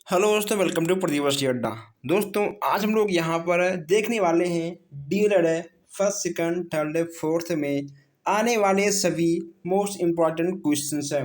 Hello दोस्तों, welcome to प्रतिवर्षीय अड्डा। दोस्तों, आज हम लोग यहाँ पर देखने वाले हैं DElEd first second third fourth में आने वाले सभी मोस्ट इम्पॉर्टेंट क्वेश्चंस हैं।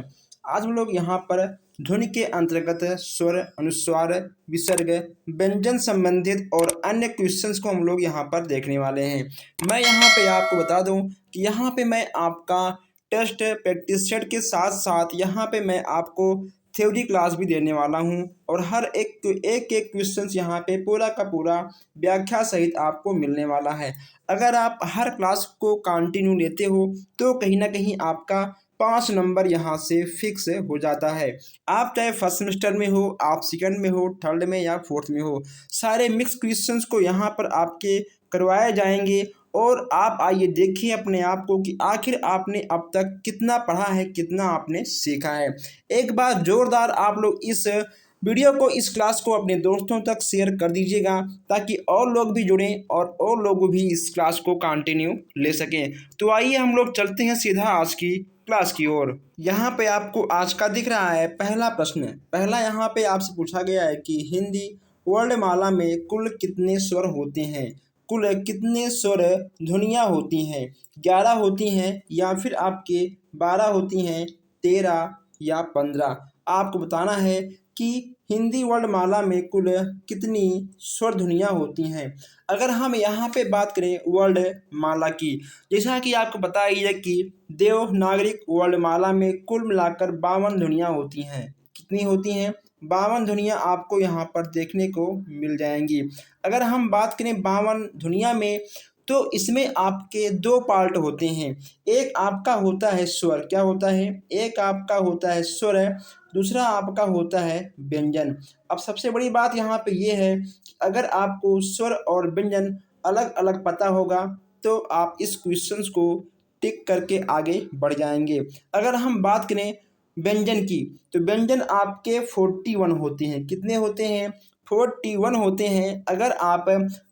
आज हम लोग यहाँ पर ध्वनि के अंतर्गत स्वर, अनुस्वार, विसर्ग, व्यंजन संबंधित और अन्य क्वेश्चंस को हम लोग यहाँ पर देखने वाले हैं। मैं यहाँ पे आपको बता दूँ कि यहाँ पे मैं आपका टेस्ट प्रैक्टिस सेट के साथ साथ यहाँ पे मैं आपको थ्योरी क्लास भी देने वाला हूँ और हर एक एक एक क्वेश्चंस यहाँ पे पूरा का पूरा व्याख्या सहित आपको मिलने वाला है। अगर आप हर क्लास को कंटिन्यू लेते हो तो कहीं ना कहीं आपका 5 नंबर यहाँ से फिक्स हो जाता है। आप चाहे फर्स्ट सेमेस्टर में हो, आप सेकंड में हो, थर्ड में या फोर्थ में हो, सारे मिक्स क्वेश्चंस को यहाँ पर आपके करवाए जाएंगे। और आप आइए देखिए अपने आप को कि आखिर आपने अब तक कितना पढ़ा है, कितना आपने सीखा है। एक बार जोरदार आप लोग इस वीडियो को, इस क्लास को अपने दोस्तों तक शेयर कर दीजिएगा ताकि और लोग भी जुड़ें और लोग भी इस क्लास को कंटिन्यू ले सकें। तो आइए हम लोग चलते हैं सीधा आज की क्लास की ओर। यहाँ पे आपको आज का दिख रहा है पहला प्रश्न। पहला यहाँ पे आपसे पूछा गया है कि हिंदी वर्णमाला में कुल कितने स्वर होते हैं। कुल कितने स्वर ध्वनियाँ होती हैं? 11 होती हैं या फिर आपके 12 होती हैं, 13 या 15? आपको बताना है कि हिंदी वर्णमाला में कुल कितनी स्वर ध्वनियाँ होती हैं। अगर हम यहाँ पे बात करें वर्णमाला की, जैसा कि आपको पता ही है कि देवनागरिक वर्णमाला में कुल मिलाकर 52 ध्वनियाँ होती हैं। कितनी होती हैं? 52 ध्वनियाँ आपको यहाँ पर देखने को मिल जाएंगी। अगर हम बात करें 52 ध्वनियाँ में, तो इसमें आपके दो पार्ट होते हैं। एक आपका होता है स्वर, क्या होता है? एक आपका होता है स्वर है, दूसरा आपका होता है व्यंजन। अब सबसे बड़ी बात यहाँ पे ये है कि अगर आपको स्वर और व्यंजन अलग अलग पता होगा तो आप इस क्वेश्चंस को टिक करके आगे बढ़ जाएंगे। अगर हम बात करें व्यंजन की, तो व्यंजन आपके 41 होते हैं। कितने होते हैं? 41 होते हैं। अगर आप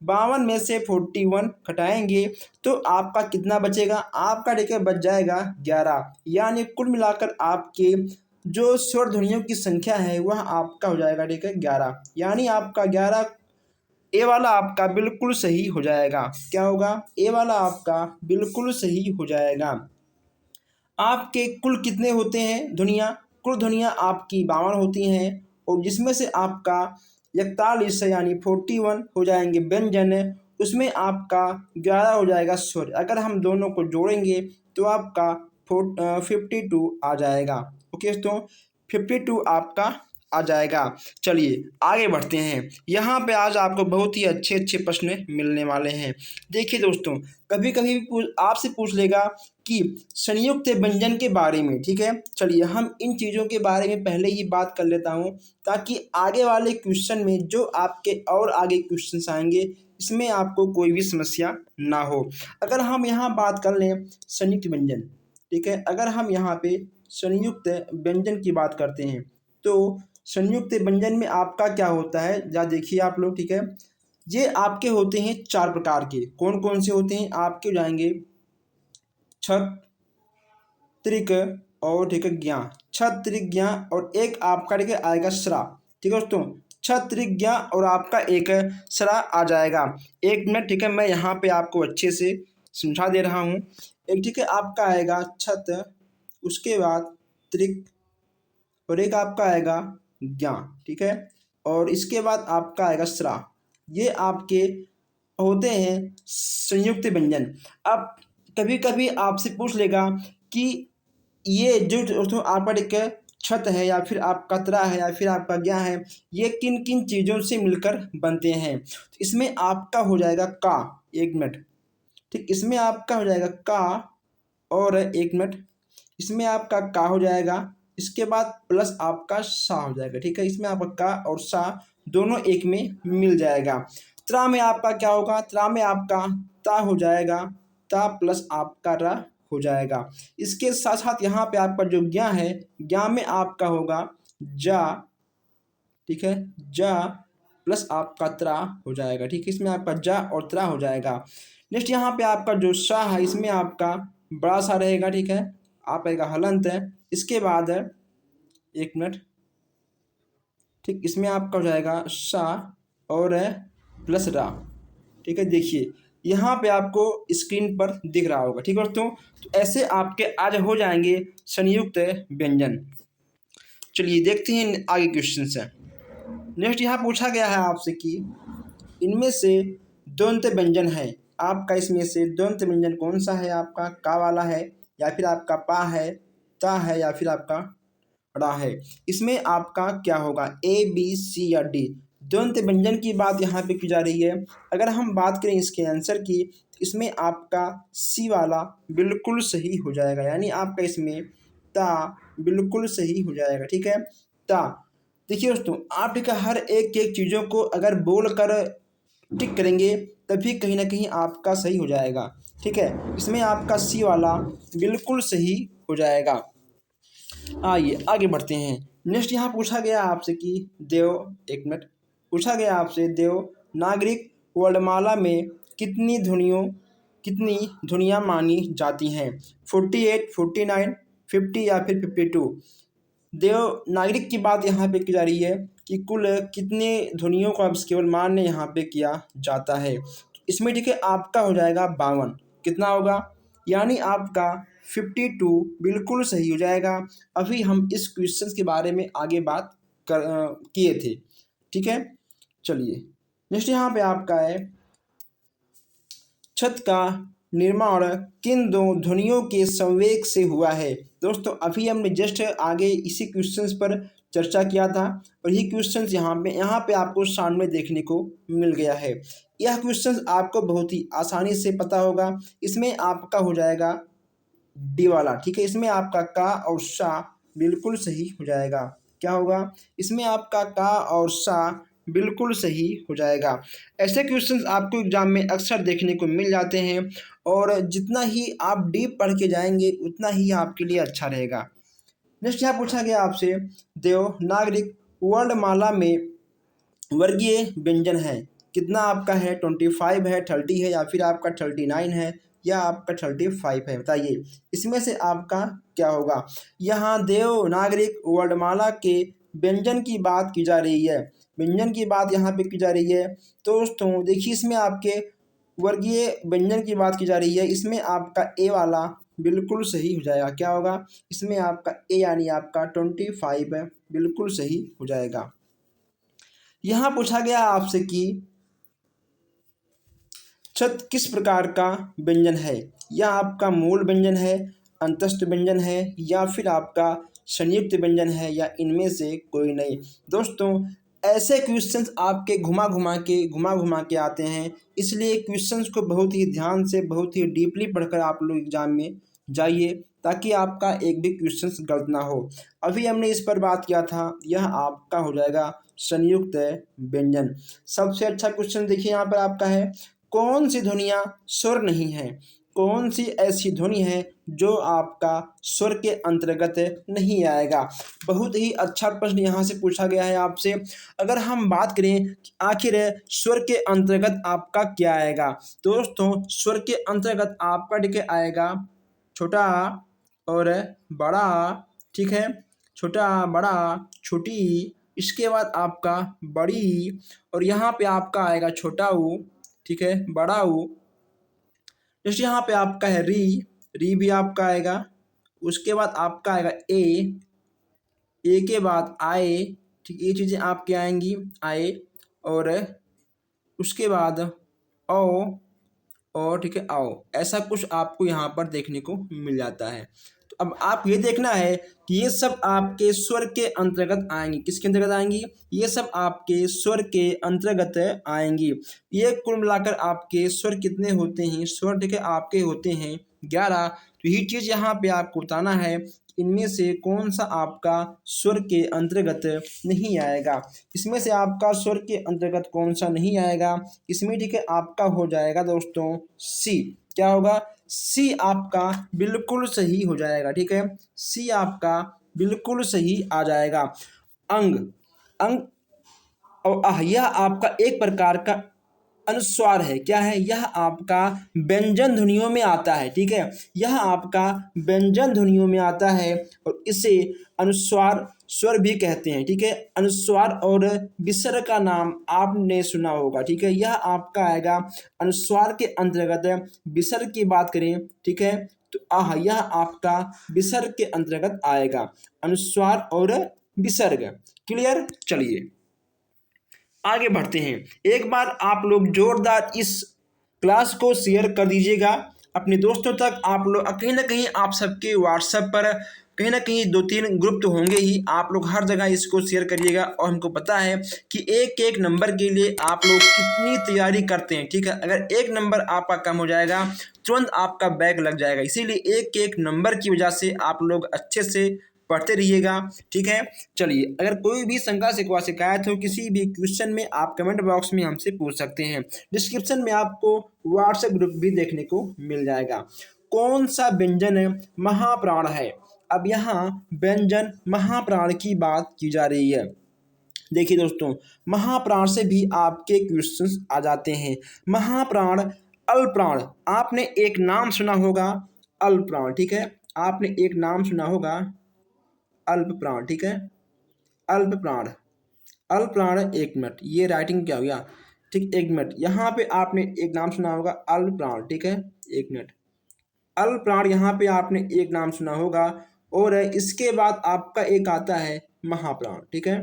52 में से 41 घटाएंगे तो आपका कितना बचेगा? आपका देखिए बच जाएगा 11। यानी कुल मिलाकर आपके जो स्वर ध्वनियों की संख्या है वह आपका हो जाएगा, ठीक है, 11। यानी आपका 11, ए वाला आपका बिल्कुल सही हो जाएगा। क्या होगा? ए वाला आपका बिल्कुल सही हो जाएगा। आपके कुल कितने होते हैं ध्वनियाँ? कुल ध्वनियाँ आपकी 52 होती हैं और जिसमें से आपका 41 यानी 41 हो जाएंगे व्यंजन, उसमें आपका 11 हो जाएगा स्वर। अगर हम दोनों को जोड़ेंगे तो आपका 52 आ जाएगा। ओके दोस्तों, 52 आपका आ जाएगा। चलिए आगे बढ़ते हैं। यहाँ पे आज आपको बहुत ही अच्छे अच्छे प्रश्न मिलने वाले हैं। देखिए दोस्तों, कभी कभी आपसे पूछ लेगा कि संयुक्त व्यंजन के बारे में, ठीक है। चलिए हम इन चीज़ों के बारे में पहले ही बात कर लेता हूँ ताकि आगे वाले क्वेश्चन में जो आपके और आगे क्वेश्चन आएंगे इसमें आपको कोई भी समस्या ना हो। अगर हम यहाँ बात कर लें संयुक्त व्यंजन, ठीक है, अगर हम यहाँ पे संयुक्त व्यंजन की बात करते हैं तो संयुक्त व्यंजन में आपका क्या होता है, जरा देखिए आप लोग, ठीक है। ये आपके होते हैं 4 प्रकार के। कौन कौन से होते हैं? आपके हो जाएंगे छत, त्रिक और ठीक है ज्ञा। छत, त्रिक, ज्ञा और एक आपका ठीक है आएगा सरा। ठीक है दोस्तों, छत, त्रिक, ज्ञा और आपका एक सरा आ जाएगा। एक मिनट, ठीक है, मैं यहाँ पे आपको अच्छे से समझा दे रहा हूँ। एक ठीक है आपका आएगा छत, उसके बाद त्रिक और एक आपका आएगा ज्ञा, ठीक है, और इसके बाद आपका आएगा सरा। ये आपके होते हैं संयुक्त व्यंजन। अब कभी कभी आपसे पूछ लेगा कि ये जो दोस्तों आपका एक छत है या फिर आपका त्रा है या फिर आपका ज्ञा है, ये किन किन चीज़ों से मिलकर बनते हैं? तो इसमें आपका हो जाएगा का। एक मिनट, ठीक, इसमें आपका हो जाएगा का और एक मिनट, इसमें आपका का हो जाएगा, इसके बाद प्लस आपका सा हो जाएगा, ठीक है। इसमें आपका का और सा दोनों एक में मिल जाएगा। त्रा में आपका क्या होगा? त्रा में आपका ता हो जाएगा, ता प्लस आपका रा हो जाएगा। इसके साथ साथ यहाँ पे आपका जो ज्ञा है, ज्ञा में आपका होगा जा, ठीक है, जा प्लस आपका त्रा हो जाएगा, ठीक है। इसमें आपका जा और त्रा हो जाएगा। नेक्स्ट यहाँ पे आपका जो सा है, इसमें आपका बड़ा सा रहेगा, ठीक है, आप आएगा हलंत है। इसके बाद एक मिनट, ठीक, इसमें आपका हो जाएगा सा और प्लस रा। ठीक है, देखिए यहाँ पे आपको स्क्रीन पर दिख रहा होगा। ठीक है दोस्तों, तो ऐसे आपके आज हो जाएंगे संयुक्त व्यंजन। चलिए देखते हैं आगे क्वेश्चन से। नेक्स्ट यहाँ पूछा गया है आपसे कि इनमें से द्वंद्व व्यंजन है, आपका इसमें से द्वंद्व व्यंजन कौन सा है? आपका का वाला है, या फिर आपका पा है, ता है, या फिर आपका ड़ा है? इसमें आपका क्या होगा? ए बी सी या डी? द्वंद्व व्यंजन की बात यहाँ पे की जा रही है। अगर हम बात करें इसके आंसर की, तो इसमें आपका सी वाला बिल्कुल सही हो जाएगा, यानी आपका इसमें ता बिल्कुल सही हो जाएगा। ठीक है, ता। देखिए दोस्तों, आप ठीक है हर एक एक चीज़ों को अगर बोल कर टिक करेंगे तभी कहीं ना कहीं आपका सही हो जाएगा। ठीक है, इसमें आपका सी वाला बिल्कुल सही हो जाएगा। आइए आगे बढ़ते हैं। नेक्स्ट यहाँ पूछा गया आपसे कि देव, एक मिनट, पूछा गया आपसे देव नागरिक वर्णमाला में कितनी ध्वनियाँ मानी जाती हैं? 48, 49, 50 या फिर 52? देव नागरिक की बात यहाँ पे की जा रही है कि कुल कितने ध्वनियों को अब केवल मान्य यहाँ पे किया जाता है। इसमें ठीक है आपका हो जाएगा 52। कितना होगा? यानी आपका 52 बिल्कुल सही हो जाएगा। अभी हम इस क्वेश्चन के बारे में आगे बात किए थे। ठीक है, चलिए नेक्स्ट यहाँ पे आपका है छत का निर्माण किन दो ध्वनियों के संवेग से हुआ है? दोस्तों अभी हमने जस्ट आगे इसी क्वेश्चंस पर चर्चा किया था, और ये क्वेश्चंस यहाँ पे आपको सामने देखने को मिल गया है। यह क्वेश्चंस आपको बहुत ही आसानी से पता होगा। इसमें आपका हो जाएगा डी वाला। ठीक है, इसमें आपका का और सा बिल्कुल सही हो जाएगा। क्या होगा? इसमें आपका का और सा बिल्कुल सही हो जाएगा। ऐसे क्वेश्चंस आपको एग्जाम में अक्सर देखने को मिल जाते हैं, और जितना ही आप डीप पढ़ के जाएंगे उतना ही आपके लिए अच्छा रहेगा। नेक्स्ट यहाँ पूछा गया आपसे देव नागरिक वर्णमाला में वर्गीय व्यंजन है, कितना आपका है? 25 है, 30 है, या फिर आपका 39 है, या आपका 35 है? बताइए इसमें से आपका क्या होगा? यहाँ देवनागरिक वर्णमाला के व्यंजन की बात की जा रही है। व्यंजन की बात यहाँ पे की जा रही है। तो दोस्तों देखिए, इसमें आपके वर्गीय व्यंजन की बात की जा रही है। इसमें आपका ए वाला बिल्कुल सही हो जाएगा। क्या होगा? इसमें आपका ए यानी आपका 25 बिल्कुल सही हो जाएगा। यहाँ पूछा गया आपसे कि छत किस प्रकार का व्यंजन है? यह आपका मूल व्यंजन है, अंतस्थ व्यंजन है, या फिर आपका संयुक्त व्यंजन है, या इनमें से कोई नहीं? दोस्तों ऐसे क्वेश्चंस आपके घुमा घुमा के आते हैं, इसलिए क्वेश्चंस को बहुत ही ध्यान से, बहुत ही डीपली पढ़कर आप लोग एग्जाम में जाइए, ताकि आपका एक भी क्वेश्चंस गलत ना हो। अभी हमने इस पर बात किया था, यह आपका हो जाएगा संयुक्त व्यंजन। सबसे अच्छा क्वेश्चन देखिए यहाँ पर आपका है, कौन सी ध्वनियाँ स्वर नहीं है? कौन सी ऐसी ध्वनि है जो आपका स्वर के अंतर्गत नहीं आएगा? बहुत ही अच्छा प्रश्न यहाँ से पूछा गया है आपसे। अगर हम बात करें कि आखिर स्वर के अंतर्गत आपका क्या आएगा, तो दोस्तों स्वर के अंतर्गत आपका ठीक है आएगा छोटा और बड़ा। ठीक है, छोटा, बड़ा, छोटी, इसके बाद आपका बड़ी, और यहाँ पे आपका आएगा छोटा ऊ, ठीक है, बड़ा ऊ। जैसे यहाँ पे आपका है री, री भी आपका आएगा। उसके बाद आपका आएगा ए के बाद आए। ठीक, ये चीज़ें आपके आएंगी, आए, और उसके बाद ओ, और ठीक है आओ। ऐसा कुछ आपको यहाँ पर देखने को मिल जाता है। तो अब आप ये देखना है कि ये सब आपके स्वर के अंतर्गत आएंगी। किसके अंतर्गत आएंगी? ये सब आपके स्वर के अंतर्गत आएंगी। ये कुल मिलाकर आपके स्वर कितने होते हैं? स्वर ठीक है आपके होते हैं 11। तो यही चीज़ यहाँ पे आपको बताना है, इनमें से कौन सा आपका स्वर के अंतर्गत नहीं आएगा। इसमें से आपका स्वर के अंतर्गत कौन सा नहीं आएगा? इसमें ठीक है आपका हो जाएगा दोस्तों सी। क्या होगा? सी आपका बिल्कुल सही हो जाएगा। ठीक है, सी आपका बिल्कुल सही आ जाएगा। अंग, अंग और आह, यह आपका एक प्रकार का अनुस्वार है। क्या है? यह आपका व्यंजन ध्वनियों में आता है। ठीक है, यह आपका व्यंजन ध्वनियों में आता है और इसे अनुस्वार स्वर भी कहते हैं। ठीक है, अनुस्वार और विसर्ग का नाम आपने सुना होगा। ठीक है, यह आपका आएगा अनुस्वार के अंतर्गत। विसर्ग की बात करें, ठीक है, तो यह आपका विसर्ग के अंतर्गत आएगा, अनुस्वार और विसर्ग। क्लियर? चलिए आगे बढ़ते हैं। एक बार आप लोग जोरदार इस क्लास को शेयर कर दीजिएगा अपने दोस्तों तक। आप लोग कहीं ना कहीं आप सबके व्हाट्सएप पर कहीं ना कहीं 2-3 ग्रुप तो होंगे ही, आप लोग हर जगह इसको शेयर करिएगा। और हमको पता है कि एक एक नंबर के लिए आप लोग कितनी तैयारी करते हैं। ठीक है, अगर एक नंबर आपका कम हो जाएगा तुरंत आपका बैग लग जाएगा, इसीलिए एक एक नंबर की वजह से आप लोग अच्छे से पढ़ते रहिएगा। ठीक है, चलिए अगर कोई भी शंका शिकवा शिकायत हो किसी भी क्वेश्चन में आप कमेंट बॉक्स में हमसे पूछ सकते हैं। डिस्क्रिप्शन में आपको व्हाट्सएप ग्रुप भी देखने को मिल जाएगा। कौन सा व्यंजन महाप्राण है? अब यहाँ व्यंजन महाप्राण की बात की जा रही है। देखिए दोस्तों, महाप्राण से भी आपके क्वेश्चंस आ जाते हैं। महाप्राण, अल्पप्राण, आपने एक नाम सुना होगा अल्पप्राण। ठीक है, आपने एक नाम सुना होगा अल्प प्राण। ठीक है, अल्प प्राण, अल्प प्राण। एक मिनट, ये राइटिंग क्या हो गया? ठीक, एक मिनट, यहाँ पे आपने एक नाम सुना होगा अल्प प्राण। ठीक है, एक मिनट, अल्प प्राण यहाँ पे आपने एक नाम सुना होगा और इसके बाद आपका एक आता है महाप्राण। ठीक है,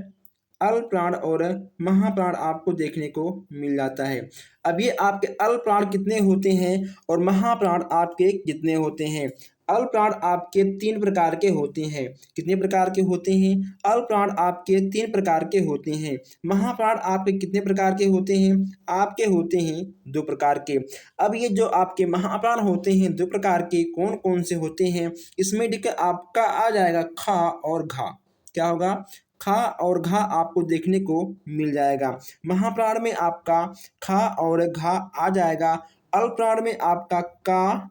अल्प प्राण और महाप्राण आपको देखने को मिल जाता है। अब ये आपके अल्प प्राण कितने होते हैं और महाप्राण आपके कितने होते हैं? अल्प प्राण आपके 3 प्रकार के होते हैं। कितने प्रकार के होते हैं? अल्प प्राण आपके 3 प्रकार के होते हैं। महाप्राण आपके कितने प्रकार के होते हैं? आपके होते हैं 2 प्रकार के। अब ये जो आपके महाप्राण होते हैं 2 प्रकार के, कौन कौन से होते हैं? इसमें ठीक है आपका आ जाएगा खा और घा। क्या होगा? खा और घा आपको देखने को मिल जाएगा। महाप्राण में आपका खा और घा आ जाएगा। अल्प प्राण में आपका का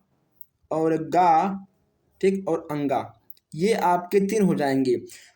और गा, ठीक, और अंगा, ये आपके 3 हो जाएंगे।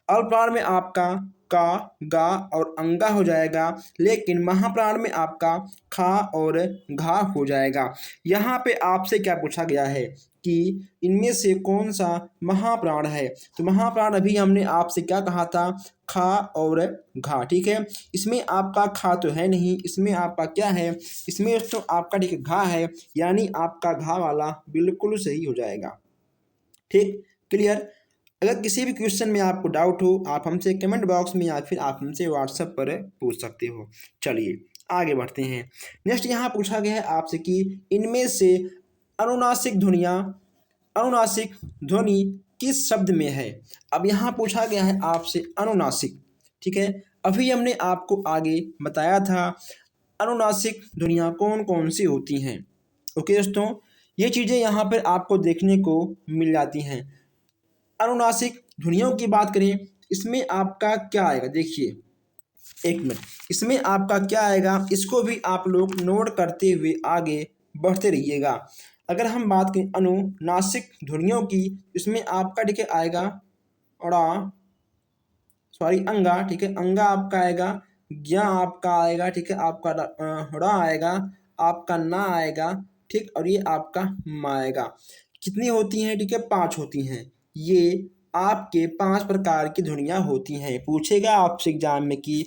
अल्प प्राण में आपका का, गा और अंगा हो जाएगा, लेकिन महाप्राण में आपका खा और घा हो जाएगा। यहाँ पे आपसे क्या पूछा गया है कि इनमें से कौन सा महाप्राण है? तो महाप्राण अभी हमने आपसे क्या कहा था? खा और घा। ठीक है, इसमें आपका खा तो है नहीं, इसमें आपका क्या है? इसमें तो आपका ठीक घा है, यानी आपका घा वाला बिल्कुल सही हो जाएगा। ठीक, क्लियर? अगर किसी भी क्वेश्चन में आपको डाउट हो आप हमसे कमेंट बॉक्स में या फिर आप हमसे व्हाट्सएप पर पूछ सकते हो। चलिए आगे बढ़ते हैं। नेक्स्ट यहाँ पूछा गया है आपसे कि इनमें से अनुनासिक ध्वनियाँ, अनुनासिक ध्वनि किस शब्द में है? अब यहाँ पूछा गया है आपसे अनुनासिक। ठीक है, अभी हमने आपको आगे बताया था अनुनासिक ध्वनियाँ कौन कौन सी होती हैं। ओके दोस्तों, ये चीज़ें यहाँ पर आपको देखने को मिल जाती हैं। अनुनासिक ध्वनियों की बात करें, इसमें आपका क्या आएगा? देखिए एक मिनट, इसमें आपका क्या आएगा इसको भी आप लोग नोट करते हुए आगे बढ़ते रहिएगा। अगर हम बात करें अनुनासिक ध्वनियों की, इसमें आपका ठीक है आएगा अड़ा, सॉरी अंगा। ठीक है, अंगा आपका आएगा, ज्ञा आपका आएगा, ठीक है, आपका ड़ा आएगा, आपका ना आएगा, ठीक, और ये आपका मा आएगा। कितनी होती हैं? ठीक है, 5 होती हैं। ये आपके 5 प्रकार की ध्वनियाँ होती हैं। पूछेगा आपसे एग्जाम में कि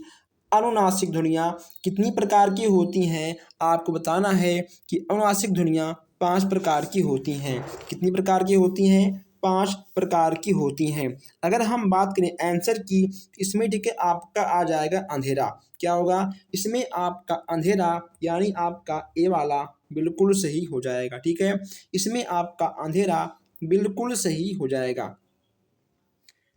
अनुनासिक ध्वनियाँ कितनी प्रकार की होती हैं, आपको बताना है कि अनुनासिक ध्वनियाँ 5 प्रकार की होती हैं। कितनी प्रकार की होती हैं? 5 प्रकार की होती हैं। अगर हम बात करें आंसर की, इसमें ठीक है आपका आ जाएगा अंधेरा। क्या होगा? इसमें आपका अंधेरा यानी आपका ए वाला बिल्कुल सही हो जाएगा। ठीक है, इसमें आपका अंधेरा बिल्कुल सही हो जाएगा।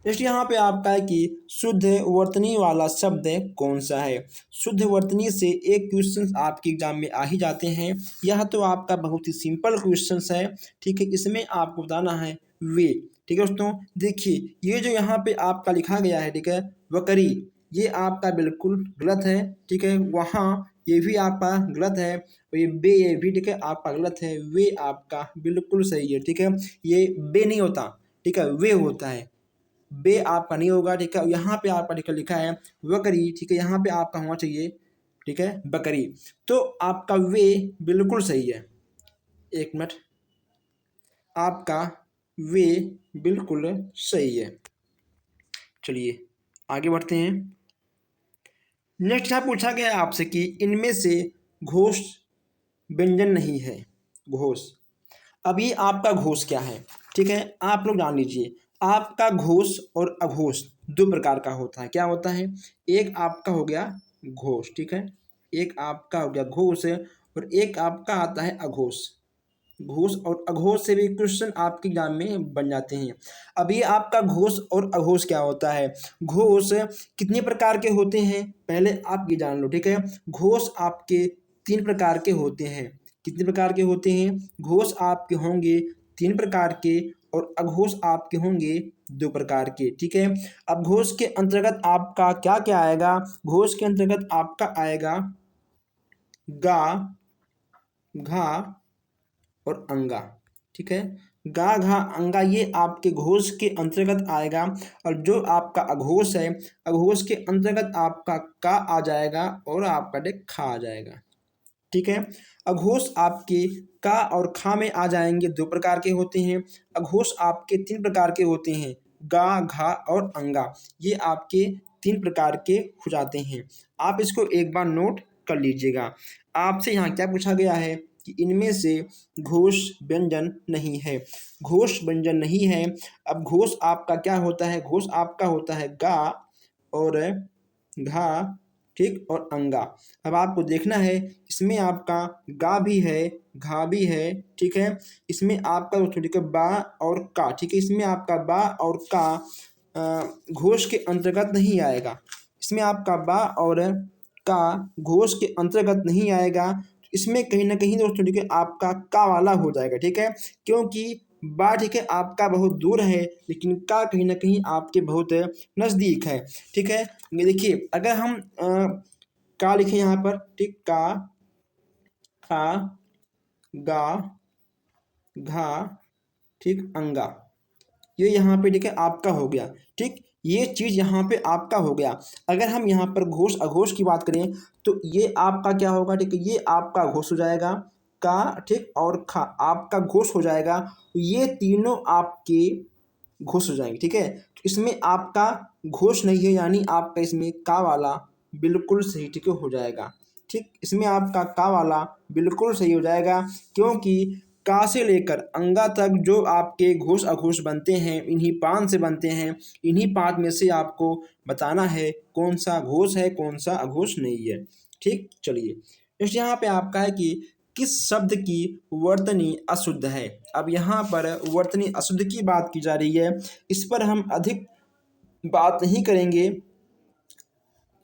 नेक्स्ट यहाँ पे आपका है कि शुद्ध वर्तनी वाला शब्द कौन सा है? शुद्ध वर्तनी से एक क्वेश्चन आपके एग्जाम में आ ही जाते हैं। यह तो आपका बहुत ही सिंपल क्वेश्चन है। ठीक है, इसमें आपको बताना है वे। ठीक है दोस्तों, देखिए ये जो यहाँ पे आपका लिखा गया है, ठीक है, वकरी, ये आपका बिल्कुल गलत है। ठीक है, वहाँ ये भी आपका गलत है और ये बे, ये भी ठीक है आपका गलत है। वे आपका बिल्कुल सही है। ठीक है, ये बे नहीं होता, ठीक है, वे होता है, बे आपका नहीं होगा। ठीक है, यहाँ पे आपका ठीक है लिखा है वकरी। ठीक है, यहाँ पे आपका होना चाहिए ठीक है, बकरी। तो आपका वे बिल्कुल सही है। एक मिनट, आपका वे बिल्कुल सही है। चलिए आगे बढ़ते हैं। नेक्स्ट यहाँ पूछा गया है आपसे कि इनमें से घोष व्यंजन नहीं है। घोष, अब ये आपका घोष क्या है, ठीक है, आप लोग जान लीजिए। आपका घोष और अघोष दो प्रकार का होता है। क्या होता है? एक आपका हो गया घोष, ठीक है, एक आपका हो गया घोष, और एक आपका आता है अघोष। घोष और अघोष से भी क्वेश्चन आपके एग्जाम में बन जाते हैं। अब ये आपका घोष और अघोष क्या होता है? घोष कितने प्रकार के होते हैं पहले आप ये जान लो, ठीक है। घोष आपके तीन प्रकार के होते हैं। कितने प्रकार के होते हैं? घोष आपके होंगे तीन प्रकार के, और अघोष आपके होंगे दो प्रकार के, ठीक है। अब घोष के अंतर्गत आपका क्या क्या आएगा? घोष के अंतर्गत आपका आएगा गा, घा और अंगा, ठीक है। गा, घा, अंगा ये आपके घोष के अंतर्गत आएगा। और जो आपका अघोष है, अघोष के अंतर्गत आपका का आ जाएगा और आपका खा आ जाएगा, ठीक है। अघोष आपके का और खा में आ जाएंगे, दो प्रकार के होते हैं। अघोष आपके तीन प्रकार के होते हैं, गा, घा और अंगा, ये आपके तीन प्रकार के हो जाते हैं। आप इसको एक बार नोट कर लीजिएगा। आपसे यहाँ क्या पूछा गया है कि इनमें से घोष व्यंजन नहीं है। घोष व्यंजन नहीं है। अब घोष आपका क्या होता है? घोष आपका होता है गा और घा, ठीक, और अंगा। अब आपको देखना है, इसमें आपका गा भी है, घा भी है, ठीक है। इसमें आपका ठीक है बा और का, ठीक है। इसमें आपका बा और का घोष के अंतर्गत नहीं आएगा। इसमें आपका बा और का घोष के अंतर्गत नहीं आएगा। इसमें कहीं ना कहीं दोस्तों ठीक है आपका का वाला हो जाएगा, ठीक है। क्योंकि बा ठीक है आपका बहुत दूर है, लेकिन का कहीं ना कहीं आपके बहुत नज़दीक है, ठीक है। ये देखिए, अगर हम का लिखें यहाँ पर, ठीक, का, खा, गा, घा, ठीक, अंगा, ये यहाँ पे ठीक है आपका हो गया, ठीक। ये चीज़ यहाँ पे आपका हो गया। अगर हम यहाँ पर घोष अघोष की बात करें तो ये आपका क्या होगा? ठीक है, ये आपका घोष हो जाएगा का, ठीक, और खा आपका घोष हो जाएगा। ये तीनों आपके घोष हो जाएंगे, ठीक है। तो इसमें आपका घोष नहीं है, यानी आपका इसमें का वाला बिल्कुल सही, ठीक है, हो जाएगा, ठीक। इसमें आपका का वाला बिल्कुल सही हो जाएगा, क्योंकि का से लेकर अंगा तक जो आपके घोष अघोष बनते हैं, इन्हीं पांच से बनते हैं। इन्हीं पांच में से आपको बताना है कौन सा घोष है, कौन सा अघोष नहीं है, ठीक। चलिए नेक्स्ट यहाँ पे आपका है कि किस शब्द की वर्तनी अशुद्ध है। अब यहाँ पर वर्तनी अशुद्ध की बात की जा रही है। इस पर हम अधिक बात नहीं करेंगे।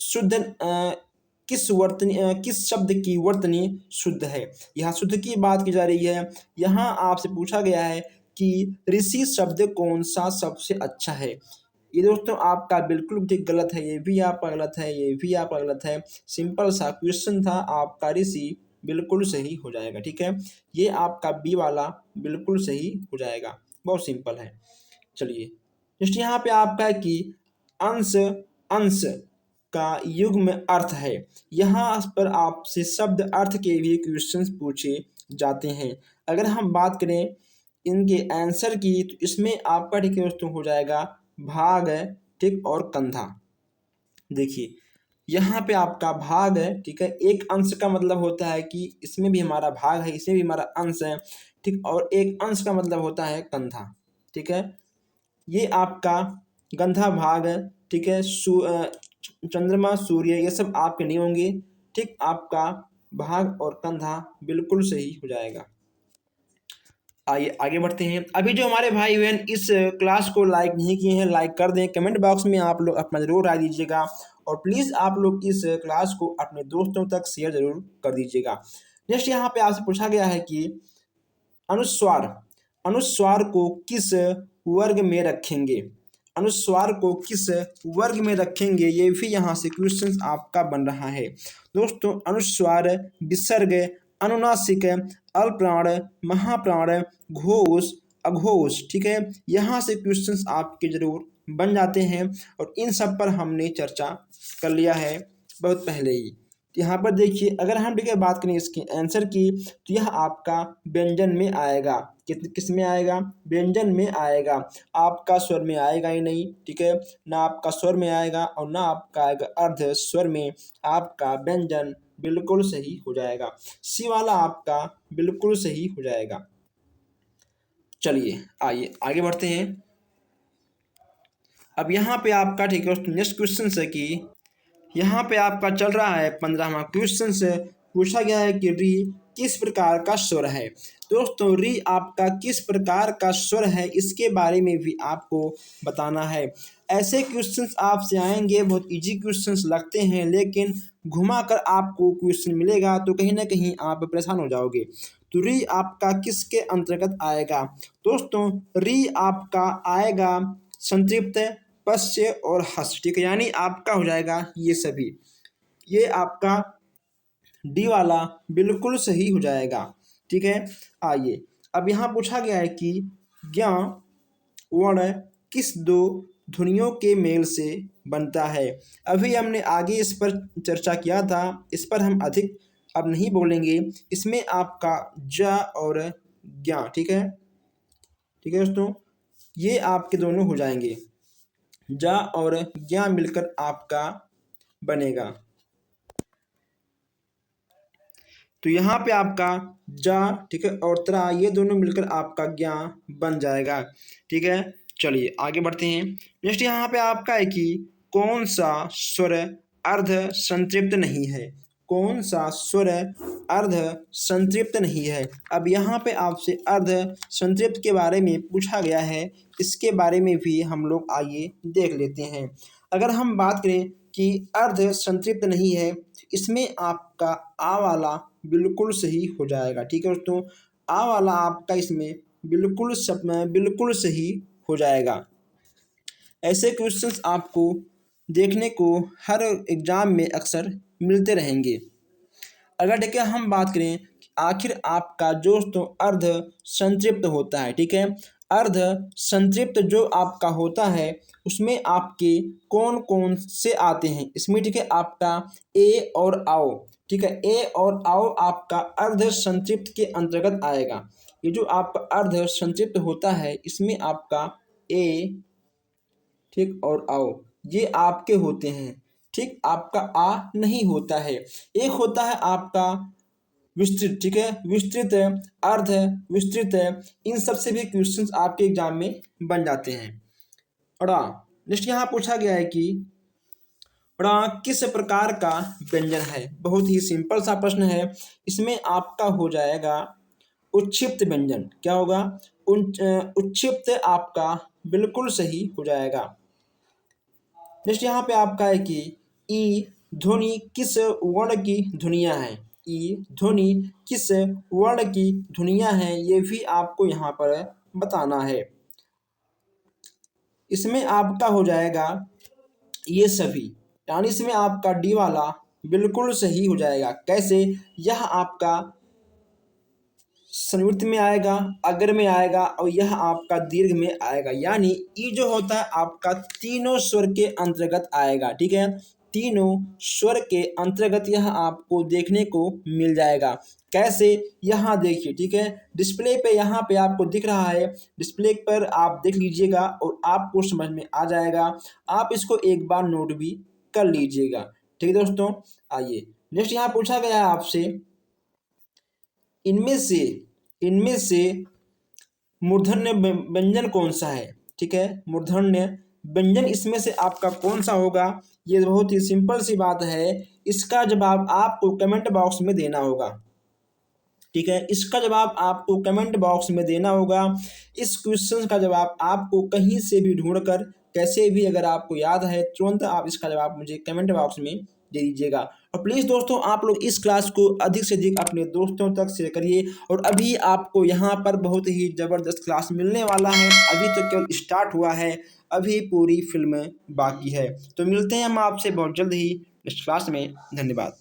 शुद्ध किस शब्द की वर्तनी शुद्ध है, यहाँ शुद्ध की बात की जा रही है। यहाँ आपसे पूछा गया है कि ऋषि शब्द कौन सा सबसे अच्छा है। ये दोस्तों आपका बिल्कुल ठीक गलत है, ये भी आपका गलत है, ये भी आपका गलत है। सिंपल सा क्वेश्चन था, आपका ऋषि बिल्कुल सही हो जाएगा, ठीक है। ये आपका बी वाला बिल्कुल सही हो जाएगा, बहुत सिंपल है। चलिए नेक्स्ट यहाँ पे आपका है कि अंश अंश का युग्म अर्थ है। यहाँ पर आपसे शब्द अर्थ के भी क्वेश्चंस पूछे जाते हैं। अगर हम बात करें इनके आंसर की, तो इसमें आपका ठीक है दोस्तों हो जाएगा भाग, ठीक, और कंधा। देखिए यहाँ पे आपका भाग है, ठीक है। एक अंश का मतलब होता है कि इसमें भी हमारा भाग है, इसमें भी हमारा अंश है, ठीक, और एक अंश का मतलब होता है कंधा, ठीक है। ये आपका गंधा भाग है, ठीक है। चंद्रमा, सूर्य, ये सब आपके नहीं होंगे, ठीक। आपका भाग और कंधा बिल्कुल सही हो जाएगा। आइए आगे बढ़ते हैं। अभी जो हमारे भाई बहन इस क्लास को लाइक नहीं किए हैं, लाइक कर दें। कमेंट बॉक्स में आप लोग अपना ज़रूर राय दीजिएगा, और प्लीज़ आप लोग इस क्लास को अपने दोस्तों तक शेयर ज़रूर कर दीजिएगा। नेक्स्ट यहाँ पे आपसे पूछा गया है कि अनुस्वार अनुस्वार को किस वर्ग में रखेंगे। अनुस्वार को किस वर्ग में रखेंगे, ये भी यहाँ से क्वेश्चन आपका बन रहा है। दोस्तों अनुस्वार, विसर्ग, अनुनासिक, अल्पप्राण, महाप्राण, घोष, अघोष, ठीक है। यहाँ से क्वेश्चंस आपके जरूर बन जाते हैं, और इन सब पर हमने चर्चा कर लिया है बहुत पहले ही, तो यहाँ पर देखिए अगर हम ठीक है बात करें इसके आंसर की, तो यह आपका व्यंजन में आएगा। किस में आएगा? व्यंजन में आएगा। आपका स्वर में आएगा ही नहीं, ठीक है, ना आपका स्वर में आएगा और ना आपका आएगा अर्ध स्वर में। आपका व्यंजन बिल्कुल सही हो जाएगा। सी वाला आपका बिल्कुल सही हो जाएगा। चलिए आइए आगे बढ़ते हैं। अब यहाँ पे आपका ठीक है दोस्तों नेक्स्ट क्वेश्चन है कि यहाँ पे आपका चल रहा है 15वां क्वेश्चन से पूछा गया है कि री किस प्रकार का स्वर है। दोस्तों री आपका किस प्रकार का स्वर है इसके बारे में भी आपको बताना है। ऐसे क्वेश्चंस आपसे आएंगे, बहुत इजी क्वेश्चंस लगते हैं, लेकिन घुमा कर आपको क्वेश्चन मिलेगा तो कहीं ना कहीं आप परेशान हो जाओगे। तो री आपका किसके अंतर्गत आएगा? दोस्तों री आपका आएगा संतृप्त, पश्य और हस्त, ठीक है, यानी आपका हो जाएगा ये सभी। ये आपका डी वाला बिल्कुल सही हो जाएगा, ठीक है। आइए अब यहाँ पूछा गया है कि ज्ञ वर्ण किस दो ध्वनियों के मेल से बनता है। अभी हमने आगे इस पर चर्चा किया था, इस पर हम अधिक अब नहीं बोलेंगे। इसमें आपका ज और ज्ञ, ठीक है, ठीक है दोस्तों, ये आपके दोनों हो जाएंगे। जा और ज्ञ मिलकर आपका बनेगा। तो यहाँ पे आपका जा, ठीक है, और त्रा, ये दोनों मिलकर आपका ज्ञ बन जाएगा, ठीक है। चलिए आगे बढ़ते हैं। नेक्स्ट यहाँ पे आपका है कि कौन सा स्वर अर्ध संतृप्त नहीं है। कौन सा स्वर अर्ध संतृप्त नहीं है। अब यहाँ पे आपसे अर्ध संतृप्त के बारे में पूछा गया है, इसके बारे में भी हम लोग आइए देख लेते हैं। अगर हम बात करें कि अर्ध संतृप्त नहीं है, इसमें आपका आ वाला बिल्कुल सही हो जाएगा, ठीक है दोस्तों। आ वाला आपका इसमें बिल्कुल सही हो जाएगा। ऐसे क्वेश्चंस आपको देखने को हर एग्जाम में अक्सर मिलते रहेंगे। अगर ठीक है हम बात करें आखिर आपका जो तो अर्ध संतृप्त होता है, ठीक है, अर्ध संतृप्त जो आपका होता है उसमें आपके कौन कौन से आते हैं इसमें, ठीक है, आपका ए और आओ, ठीक है, ए और आओ आपका अर्ध संतृप्त के अंतर्गत आएगा। ये जो आपका अर्ध संतृप्त होता है इसमें आपका ए, ठीक, और आओ ये आपके होते हैं, ठीक, आपका आ नहीं होता है। एक होता है आपका विस्तृत, ठीक है, विस्तृत, अर्ध विस्तृत, इन सब से भी क्वेश्चंस आपके एग्जाम में बन जाते हैं। और नेक्स्ट यहाँ पूछा गया है कि किस प्रकार का व्यंजन है। बहुत ही सिंपल सा प्रश्न है। इसमें आपका हो जाएगा उच्छिप्त व्यंजन। क्या होगा? उच्छिप्त आपका बिल्कुल सही हो जाएगा। नेक्स्ट यहाँ पे आपका है कि ई ध्वनि किस वर्ण की ध्वनियाँ हैं। ई ध्वनि किस वर्ण की ध्वनियाँ हैं ये भी आपको यहाँ पर बताना है। इसमें आपका हो जाएगा ये सभी, यानी इसमें आपका डी वाला बिल्कुल सही हो जाएगा। कैसे? यह आपका संवृत्त में आएगा, अग्र में आएगा और यह आपका दीर्घ में आएगा, यानी ई जो होता है आपका तीनों स्वर के अंतर्गत आएगा, ठीक है, तीनों स्वर के अंतर्गत यह आपको देखने को मिल जाएगा। कैसे? यहाँ देखिए, ठीक है, डिस्प्ले पे यहाँ पे आपको दिख रहा है, डिस्प्ले पर आप देख लीजिएगा और आपको समझ में आ जाएगा। आप इसको एक बार नोट भी कर लीजिएगा, ठीक है दोस्तों। आइए नेक्स्ट यहाँ पूछा गया है आपसे इनमें से मूर्धन्य व्यंजन कौन सा है, ठीक है, मूर्धन्य व्यंजन इसमें से आपका कौन सा होगा। ये बहुत ही सिंपल सी बात है, इसका जवाब आपको कमेंट बॉक्स में देना होगा, ठीक है, इसका जवाब आपको कमेंट बॉक्स में देना होगा। इस क्वेश्चन का जवाब आपको कहीं से भी ढूंढकर कैसे भी अगर आपको याद है तुरंत आप इसका जवाब मुझे कमेंट बॉक्स में दे दीजिएगा। और प्लीज़ दोस्तों आप लोग इस क्लास को अधिक से अधिक अपने दोस्तों तक शेयर करिए। और अभी आपको यहाँ पर बहुत ही ज़बरदस्त क्लास मिलने वाला है, अभी तो केवल स्टार्ट हुआ है, अभी पूरी फिल्म बाकी है। तो मिलते हैं हम आपसे बहुत जल्द ही इस क्लास में। धन्यवाद।